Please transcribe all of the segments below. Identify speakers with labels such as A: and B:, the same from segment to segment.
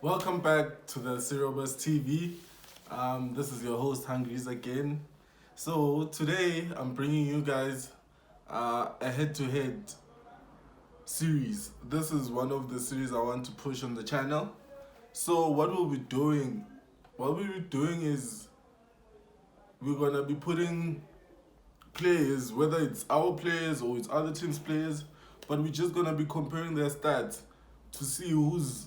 A: Welcome back to the Cerebus TV. This is your host Hungriez again. So today I'm bringing you guys a head-to-head series. This is one of the series I want to push on the channel. So what we'll be doing, is we're gonna be putting players, whether it's our players or it's other teams' players, but we're just gonna be comparing their stats to see who's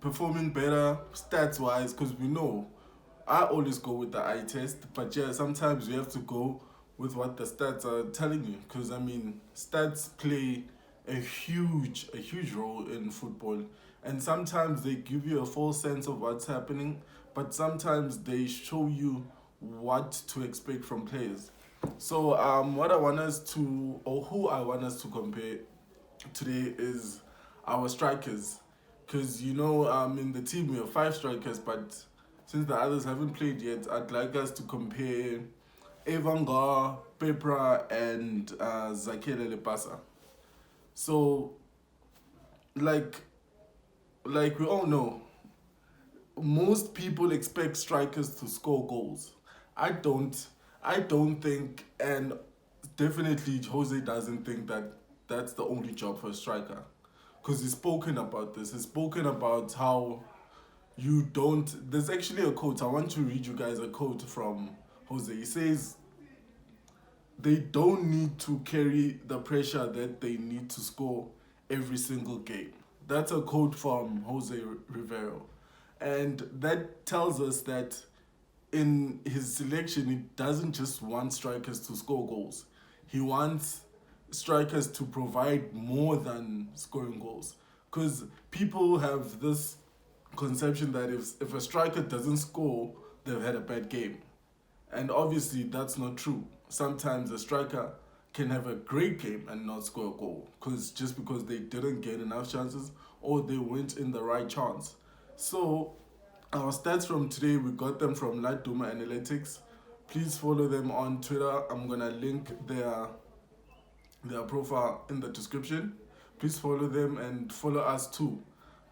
A: performing better stats wise, because we know I always go with the eye test, but yeah, sometimes you have to go with what the stats are telling you, because I mean stats play a huge role in football, and sometimes they give you a false sense of what's happening, but sometimes they show you what to expect from players. So what I want us to, or who I want us to compare today is our strikers, because in the team we have five strikers, but since the others haven't played yet, I'd like us to compare Evangar, Peprah, and Lepasa. So, like like we all know, most people expect strikers to score goals. I don't. I don't think, and definitely Jose doesn't think that that's the only job for a striker, because he's spoken about this. He's spoken about how you don't. There's actually a quote. I want to read you guys a quote from Jose. He says they don't need to carry the pressure that they need to score every single game. That's a quote from Jose Rivero. And that tells us that in his selection, he doesn't just want strikers to score goals. He wants strikers to provide more than scoring goals. Because people have this conception that if a striker doesn't score, they've had a bad game. And obviously, that's not true. Sometimes a striker can have a great game and not score a goal, because they didn't get enough chances or they weren't in the right chance. So our stats from today, we got them from Laduma Analytics. Please follow them on Twitter. I'm gonna link their profile in the description. Please follow them and follow us too.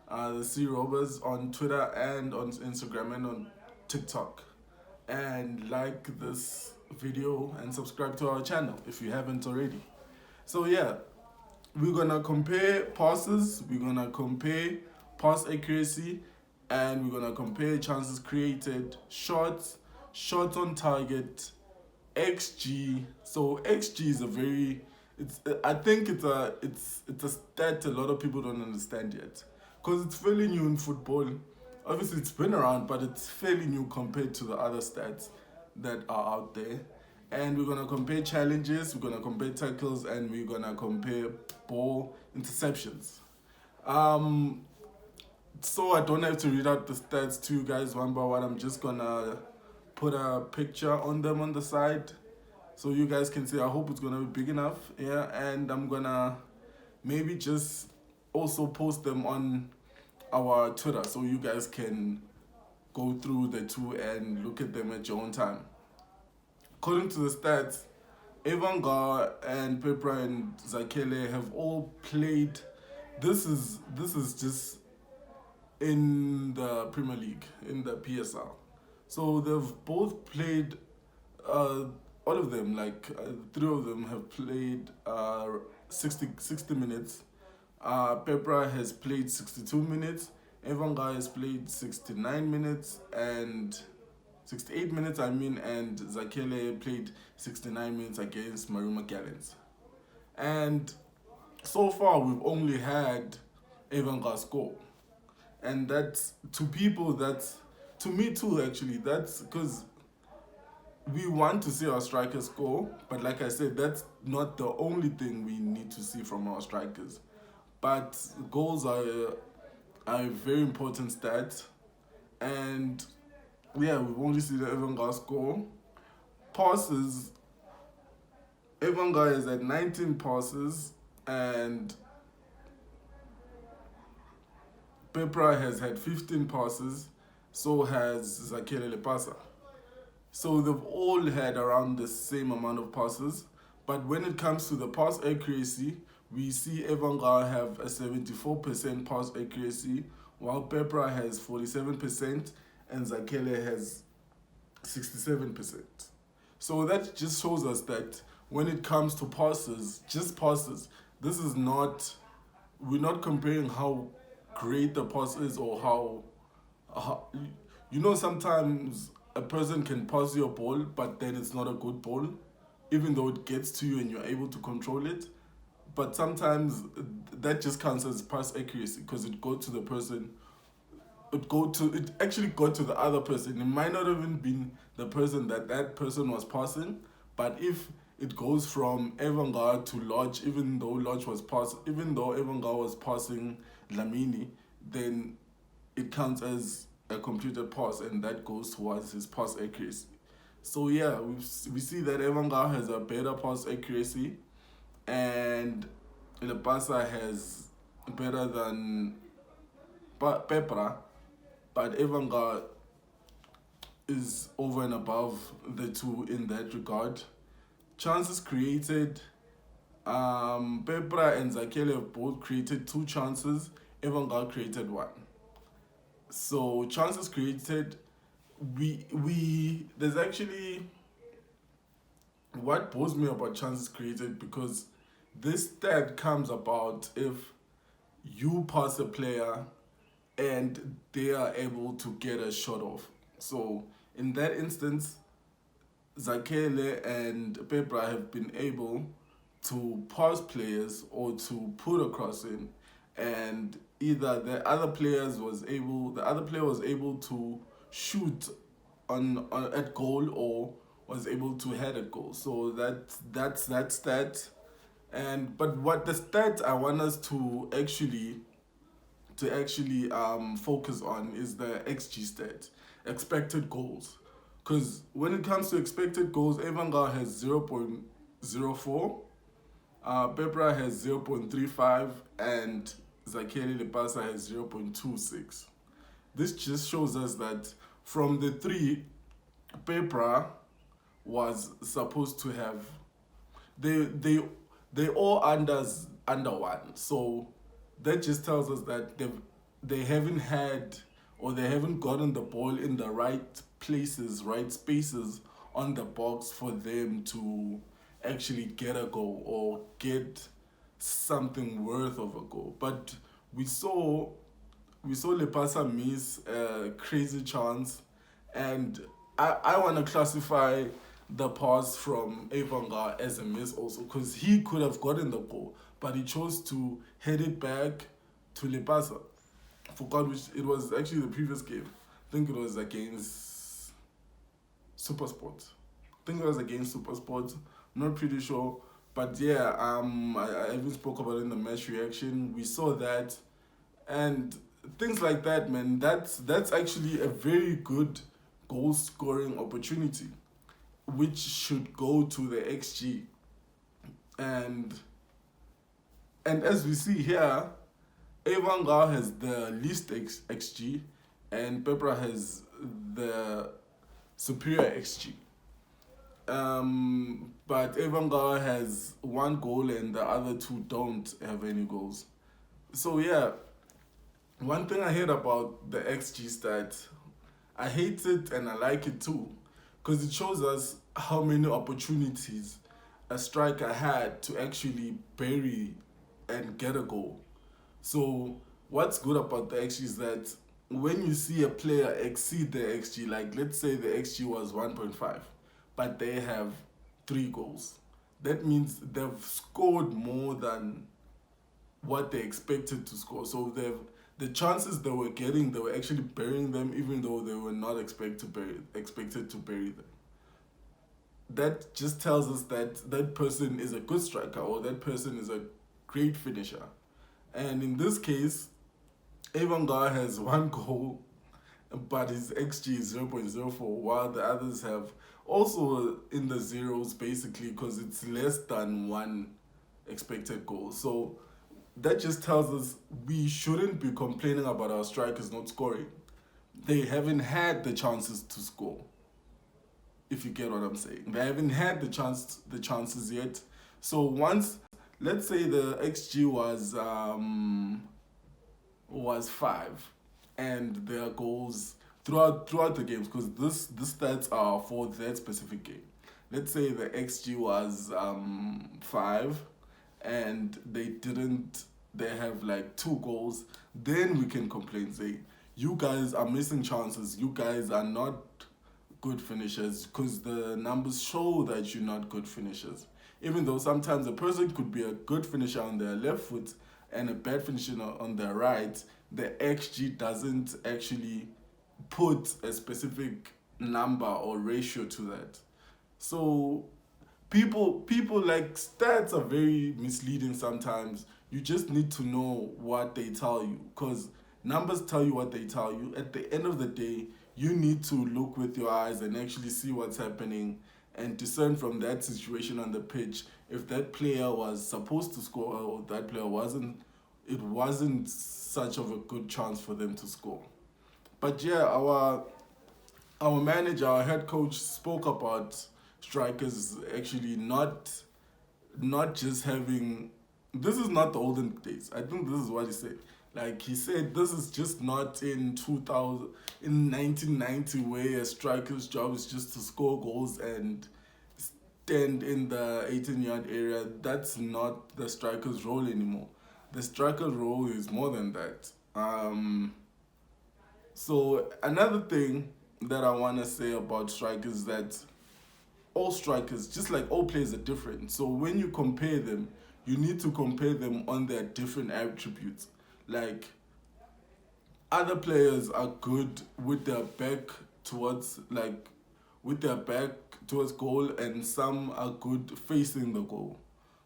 A: The C Robbers on Twitter and on Instagram and on TikTok. And like this video and subscribe to our channel if you haven't already. So yeah, we're gonna compare passes, we're gonna compare pass accuracy, and we're gonna compare chances created, shots on target, XG. So XG is a very, it's I think it's a stat a lot of people don't understand yet, because it's fairly new in football. Obviously, it's been around, but it's fairly new compared to the other stats that are out there. And we're gonna compare challenges, we're gonna compare tackles, and we're gonna compare ball interceptions. Um, so I don't have to read out the stats to you guys one by one. I'm just gonna put a picture on them on the side so you guys can see. I hope it's gonna be big enough. Yeah, and I'm gonna maybe just also post them on our Twitter so you guys can go through the two and look at them at your own time. According to the stats, Evangar and Peprah and Zakele have all played. This is just in the Premier League, in the PSL. So they've both played, all of them, three of them have played 60 minutes. Peprah has played 62 minutes. Evangar has played 69 minutes and 68 minutes, and Zakele played 69 minutes against Maruma Gallants. And so far, we've only had Evangar score. And that's, to people, that's, to me too, actually, that's because we want to see our strikers score, but like I said, that's not the only thing we need to see from our strikers. But goals are a very important stat, and yeah, we've only seen the Evangar score. Passes, Evangar is at 19 passes, and Peprah has had 15 passes, so has Zakele Lepasa. So they've all had around the same amount of passes. But when it comes to the pass accuracy, we see Evangar have a 74% pass accuracy, while Peprah has 47% and Zakele has 67%. So that just shows us that when it comes to passes, just passes, this is not, we're not comparing how great the pass is or how sometimes a person can pass you a ball, but then it's not a good ball, even though it gets to you and you're able to control it. But sometimes that just counts as pass accuracy because it go to the person. It actually got to the other person. It might not have even been the person that person was passing, but if it goes from Evangar to Lodge, even though Evangar was passing Lamini, then it counts as a completed pass, and that goes towards his pass accuracy. So yeah, we see that Evangar has a better pass accuracy, and Lepasa has better than Peprah, but Evangar is over and above the two in that regard. Chances created, Peprah and Zakele have both created 2 chances. Evangar created 1. So chances created, there's actually, what bothers me about chances created, because this stat comes about if you pass a player and they are able to get a shot off. So in that instance, Zakele and Peprah have been able to pass players or to put a cross in, and either the other player was able to shoot on at goal or was able to head at goal. So that's that stat. And but what the stat I want us to actually focus on is the XG stat, expected goals. Because when it comes to expected goals, Evangar has 0.04, Peprah has 0.35, and Zakele Lepasa has 0.26. This just shows us that from the 3, Peprah was supposed to have, they all under 1. So that just tells us that they haven't had, or they haven't gotten the ball in the right places, right spaces on the box for them to actually get a goal or get something worth of a goal. But we saw Lepasa miss a crazy chance, and I want to classify the pass from Evangar as a miss also, because he could have gotten the goal, but he chose to head it back to Lepasa. I forgot which, it was actually the previous game. I think it was against Supersport. I'm not pretty sure. But yeah, I even spoke about it in the match reaction. We saw that, and things like that, man. That's actually a very good goal scoring opportunity, which should go to the XG. And as we see here, Evangar has the least XG, and Peprah has the superior XG. But Evangar has 1 goal and the other 2 don't have any goals. So yeah, one thing I hate about the XG stat, I hate it and I like it too, because it shows us how many opportunities a striker had to actually bury and get a goal. So what's good about the XG is that when you see a player exceed the XG, like let's say the XG was 1.5, but they have 3 goals, that means they've scored more than what they expected to score. So the chances they were getting, they were actually burying them, even though they were not expected to bury them. That just tells us that that person is a good striker, or that person is a great finisher. And in this case, Evangar has 1 goal, but his XG is 0.04, while the others have also in the zeros, basically, because it's less than 1 expected goal. So that just tells us we shouldn't be complaining about our strikers not scoring. They haven't had the chances to score, if you get what I'm saying. They haven't had the chances yet. So once, let's say the XG was 5, and their goals throughout the games, because this stats are for that specific game. Let's say the XG was 5, and they have like 2 goals, then we can complain, say you guys are missing chances, you guys are not good finishers, because the numbers show that you're not good finishers. Even though sometimes a person could be a good finisher on their left foot and a bad finisher on their right, the XG doesn't actually put a specific number or ratio to that. So people like stats are very misleading sometimes. You just need to know what they tell you, because numbers tell you what they tell you. At the end of the day, you need to look with your eyes and actually see what's happening and discern from that situation on the pitch if that player was supposed to score or that player wasn't. It wasn't such of a good chance for them to score. But yeah, our manager, our head coach spoke about strikers actually not just having. This is not the olden days. I think this is what he said. Like he said, this is just not in 2000, in 1990, where a striker's job is just to score goals and stand in the 18-yard area. That's not the striker's role anymore. The striker's role is more than that. So another thing that I want to say about strikers is that all strikers, just like all players, are different. So when you compare them, you need to compare them on their different attributes. Like other players are good with their back towards like with their back towards goal, and some are good facing the goal.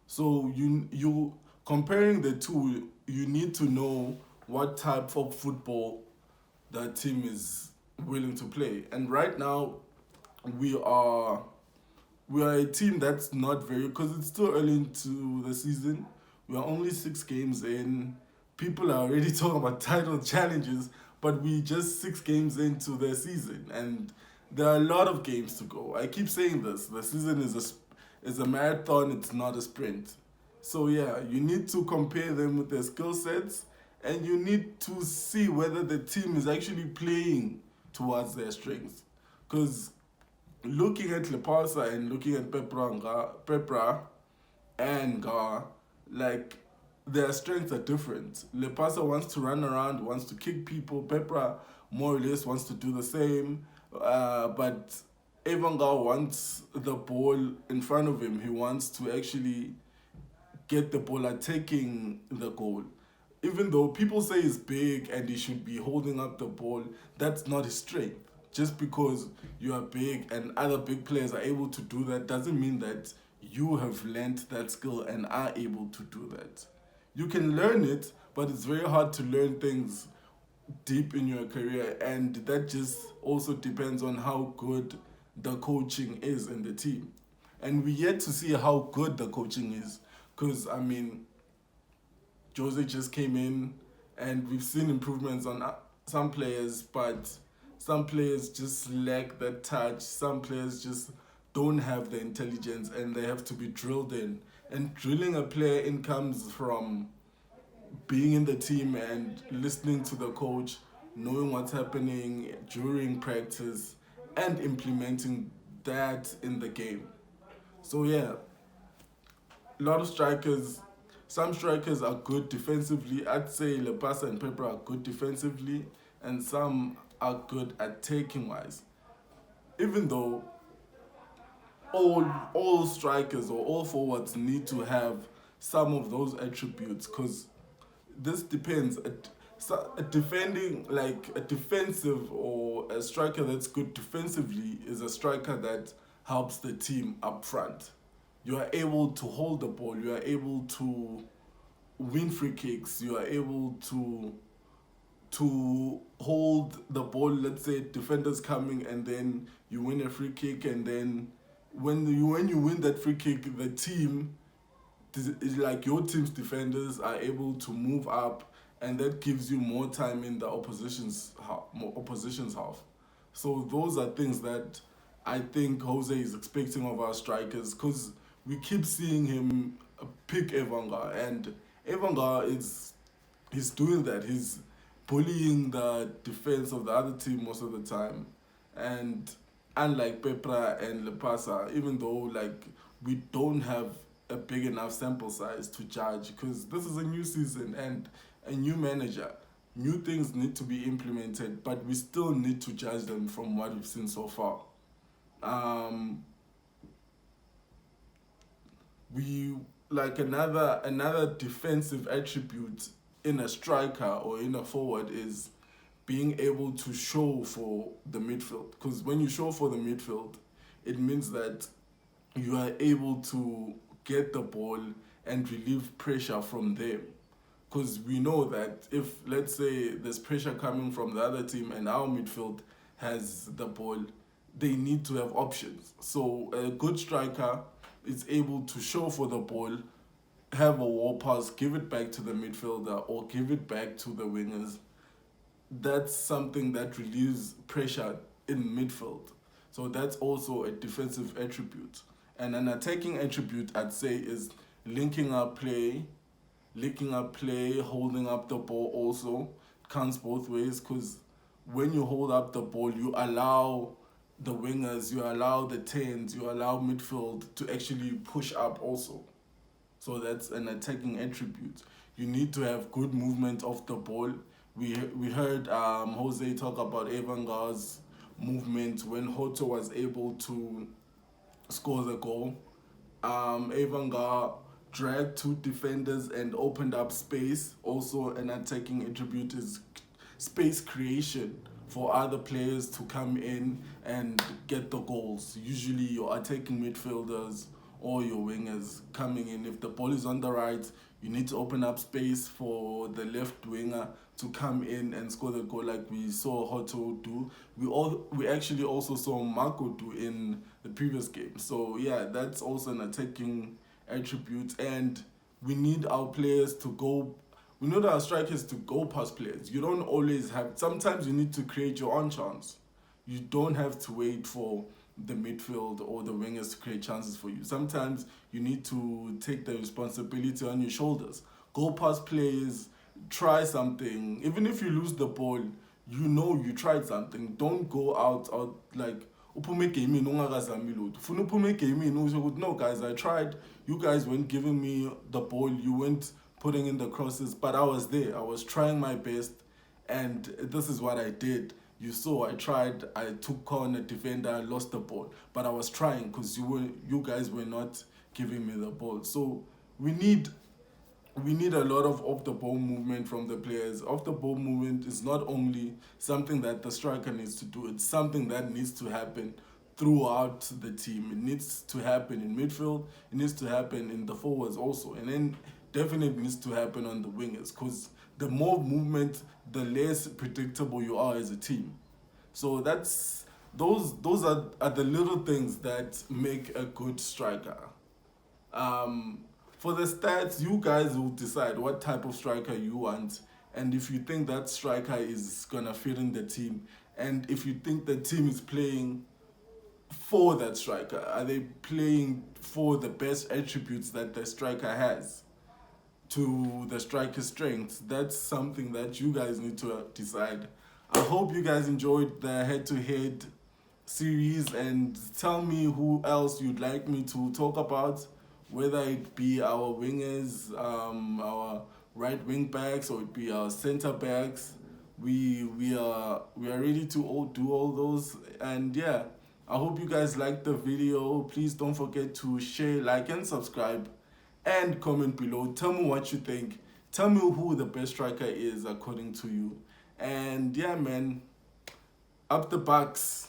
A: So you comparing the two, you need to know what type of football that team is willing to play. And right now, we are we are a team that's not very, because it's still early into the season. We are only 6 games in. People are already talking about title challenges, but we just 6 games into the season, and there are a lot of games to go. I keep saying this: the season is a marathon. It's not a sprint. So yeah, you need to compare them with their skill sets, and you need to see whether the team is actually playing towards their strengths. Because looking at Lepasa and looking at Peprah and Gar, like their strengths are different. Lepasa wants to run around, wants to kick people. Peprah more or less wants to do the same, but Evangal wants the ball in front of him. He wants to actually get the ball at taking the goal. Even though people say he's big and he should be holding up the ball, that's not his strength. Just because you are big and other big players are able to do that doesn't mean that you have learned that skill and are able to do that. You can learn it, but it's very hard to learn things deep in your career, and that just also depends on how good the coaching is in the team. And we yet to see how good the coaching is, because I mean, Jose just came in, and we've seen improvements on some players, but some players just lack that touch. Some players just don't have the intelligence, and they have to be drilled in. And drilling a player in comes from being in the team and listening to the coach, knowing what's happening during practice, and implementing that in the game. So yeah, a lot of strikers, some strikers are good defensively. I'd say Lepasa and Peprah are good defensively, and some are good attacking wise. Even though all strikers or all forwards need to have some of those attributes, because this depends. A defending, like a defensive or a striker that's good defensively is a striker that helps the team up front. You are able to hold the ball, you are able to win free kicks, you are able to hold the ball. Let's say defenders coming, and then you win a free kick, and then when you win that free kick, the team is like your team's defenders are able to move up, and that gives you more time in the opposition's half. So those are things that I think Jose is expecting of our strikers, because we keep seeing him pick Evanga, and Evanga is he's doing that. He's bullying the defense of the other team most of the time. And unlike Peprah and Lepasa, even though like we don't have a big enough sample size to judge, because this is a new season and a new manager, new things need to be implemented, but we still need to judge them from what we've seen so far. Um, we like another defensive attribute in a striker or in a forward is being able to show for the midfield, because when you show for the midfield it means that you are able to get the ball and relieve pressure from them, because we know that if, let's say, there's pressure coming from the other team and our midfield has the ball, they need to have options. So a good striker is able to show for the ball, have a wall pass, give it back to the midfielder or give it back to the wingers. That's something that relieves pressure in midfield. So that's also a defensive attribute. And an attacking attribute, I'd say, is linking up play, holding up the ball also. Counts both ways, because when you hold up the ball, you allow the wingers, you allow the 10s, you allow midfield to actually push up also. So that's an attacking attribute. You need to have good movement of the ball. We heard Jose talk about Evangar's movement when Hoto was able to score the goal. Evangar dragged two defenders and opened up space. Also, an attacking attribute is space creation for other players to come in and get the goals. Usually your attacking midfielders or your wingers coming in. If the ball is on the right, you need to open up space for the left winger to come in and score the goal, like we saw Hoto do. We actually also saw Marco do in the previous game. So yeah, that's also an attacking attribute, and we need our players to go. We need our strikers to go past players. You don't always have. Sometimes you need to create your own chance. You don't have to wait for the midfield or the wingers to create chances for you. Sometimes you need to take the responsibility on your shoulders. Go past players, try something. Even if you lose the ball, you know you tried something. Don't go out like uphume gaming ungakazami lutho. Funa uphume gaming usho ukuthi no guys, I tried. You guys weren't giving me the ball. You weren't putting in the crosses, but I was there. I was trying my best, and this is what I did. You saw I tried, I took on a defender, I lost the ball. But I was trying because you guys were not giving me the ball. So we need a lot of off-the-ball movement from the players. Off-the-ball movement is not only something that the striker needs to do, it's something that needs to happen throughout the team. It needs to happen in midfield, it needs to happen in the forwards also, and then definitely needs to happen on the wingers, because the more movement, the less predictable you are as a team. So those are the little things that make a good striker. For the stats, you guys will decide what type of striker you want, and if you think that striker is gonna fit in the team, and if you think the team is playing for that striker, are they playing for the best attributes that the striker has to the striker's strengths? That's something that you guys need to decide. I hope you guys enjoyed the head-to-head series, and tell me who else you'd like me to talk about, whether it be our wingers, our right wing backs, or it be our center backs. We are ready to do all those, and yeah, I hope you guys liked the video. Please don't forget to share, like, and subscribe, and comment below. Tell me what you think. Tell me who the best striker is according to you. And yeah, man, up the Bucks.